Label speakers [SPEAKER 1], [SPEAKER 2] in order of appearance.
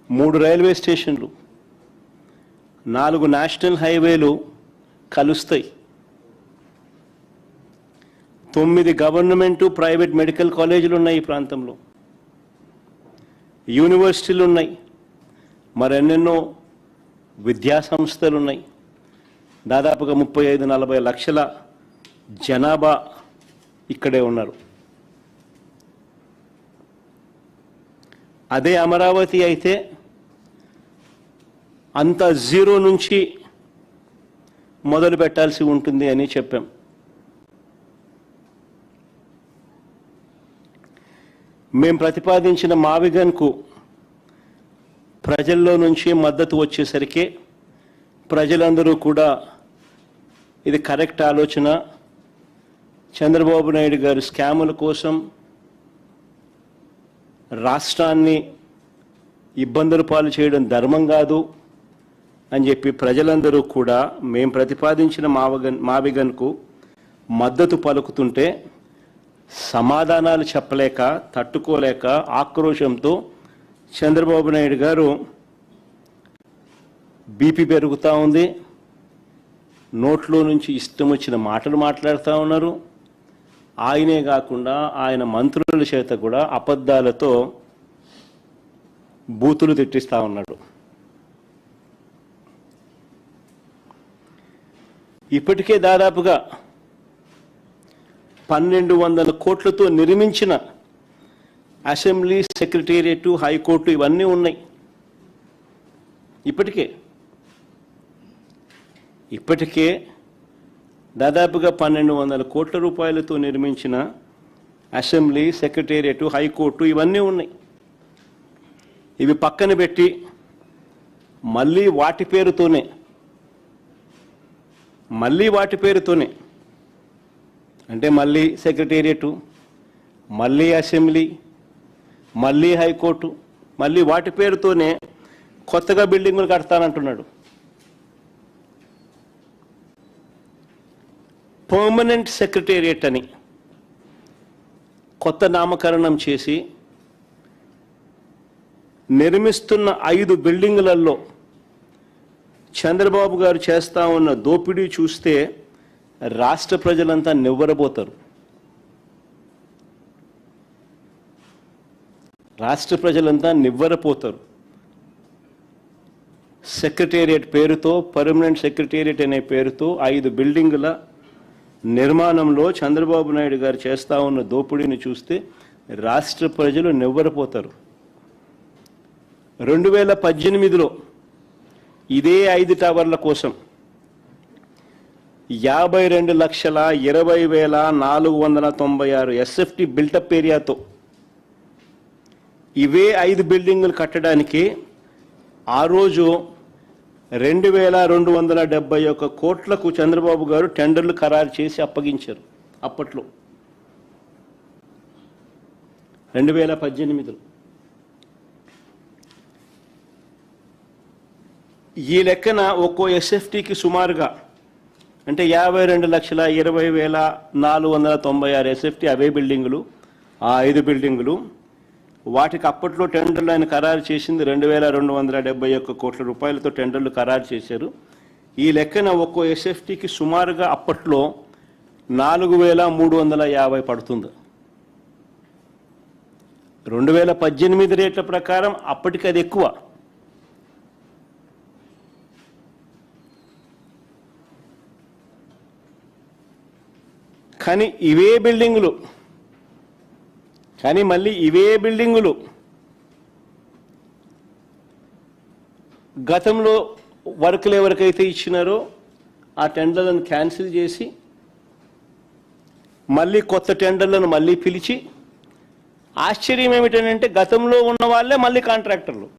[SPEAKER 1] 3 railway స్టేషన్లు, 4 national హైవేలు కలుస్తాయి, 9 government private medical కాలేజీలు ఉన్నాయి ఈ ప్రాంతంలో, యూనివర్సిటీలు ఉన్నాయి, మరెన్నెన్నో విద్యా సంస్థలు ఉన్నాయి. దాదాపుగా 35-40 లక్షల జనాభా ఇక్కడే ఉన్నారు. అదే అమరావతి అయితే అంత జీరో నుంచి మొదలు పెట్టాల్సి ఉంటుంది అని చెప్పాం. మేము ప్రతిపాదించిన మావిగన్కు ప్రజల్లో నుంచి మద్దతు వచ్చేసరికి ప్రజలందరూ కూడా ఇది కరెక్ట్ ఆలోచన, చంద్రబాబు నాయుడు గారు స్కాముల కోసం రాష్ట్రాన్ని ఇబ్బందుల పాలు చేయడం ధర్మం కాదు అని చెప్పి ప్రజలందరూ కూడా మేము ప్రతిపాదించిన మావిగన్కు మద్దతు పలుకుతుంటే సమాధానాలు చెప్పలేక, తట్టుకోలేక ఆక్రోశంతో చంద్రబాబు నాయుడు గారు బీపీ పెరుగుతూ ఉంది, నోట్లో నుంచి ఇష్టం వచ్చిన మాటలు మాట్లాడుతూ ఉన్నారు. ఆయనే కాకుండా ఆయన మంత్రుల చేత కూడా అబద్ధాలతో బూతులు తిట్టిస్తూ ఉన్నాడు. ఇప్పటికే దాదాపుగా 1200 కోట్లతో నిర్మించిన అసెంబ్లీ, సెక్రటేరియట్, హైకోర్టు ఇవన్నీ ఉన్నాయి. ఇప్పటికే దాదాపుగా 1200 కోట్ల రూపాయలతో నిర్మించిన అసెంబ్లీ, సెక్రటేరియట్, హైకోర్టు ఇవన్నీ ఉన్నాయి. ఇవి పక్కన పెట్టి మళ్ళీ వాటి పేరుతోనే అంటే మళ్ళీ సెక్రటేరియట్, మళ్ళీ అసెంబ్లీ, మళ్ళీ హైకోర్టు, మళ్ళీ వాటి పేరుతోనే కొత్తగా బిల్డింగులు కడతానంటున్నాడు. పర్మనెంట్ సెక్రటేరియట్ అని కొత్త నామకరణం చేసి నిర్మిస్తున్న 5 బిల్డింగులలో చంద్రబాబు గారు చేస్తా ఉన్న దోపిడీ చూస్తే రాష్ట్ర ప్రజలంతా నివ్వరబోతారు. సెక్రటేరియట్ పేరుతో, పర్మనెంట్ సెక్రటేరియట్ అనే పేరుతో 5 బిల్డింగుల నిర్మాణంలో చంద్రబాబు నాయుడు గారు చేస్తా ఉన్న దోపిడీని చూస్తే రాష్ట్ర ప్రజలు నివ్వరపోతారు. 2018లో ఇదే 5 టవర్ల కోసం 52,20,496 ఎస్ఎఫ్టీ బిల్టప్ ఏరియాతో ఇవే 5 బిల్డింగులు కట్టడానికి ఆ రోజు 2,271 కోట్లకు చంద్రబాబు గారు టెండర్లు ఖరారు చేసి అప్పగించారు. అప్పట్లో 2018లో ఈ లెక్కన ఒక్కో ఎస్ఎఫ్టీకి సుమారుగా అంటే 52,20,496 ఎస్ఎఫ్టీ అవే బిల్డింగులు, ఆ 5 బిల్డింగులు. వాటికి అప్పట్లో టెండర్లు ఆయన ఖరారు చేసింది 2,271 కోట్ల రూపాయలతో టెండర్లు ఖరారు చేశారు. ఈ లెక్కన ఒక్కో ఎస్ఎఫ్టీకి సుమారుగా అప్పట్లో 4,350 పడుతుంది. 2018 రేట్ల ప్రకారం అప్పటికి అది ఎక్కువ. కానీ మళ్ళీ ఇవే బిల్డింగులు గతంలో వర్కులు ఎవరికైతే ఇచ్చినారో ఆ టెండర్లను క్యాన్సిల్ చేసి మళ్ళీ కొత్త టెండర్లను మళ్ళీ పిలిచి, ఆశ్చర్యం ఏమిటంటే గతంలో ఉన్న వాళ్ళే మళ్ళీ కాంట్రాక్టర్లు.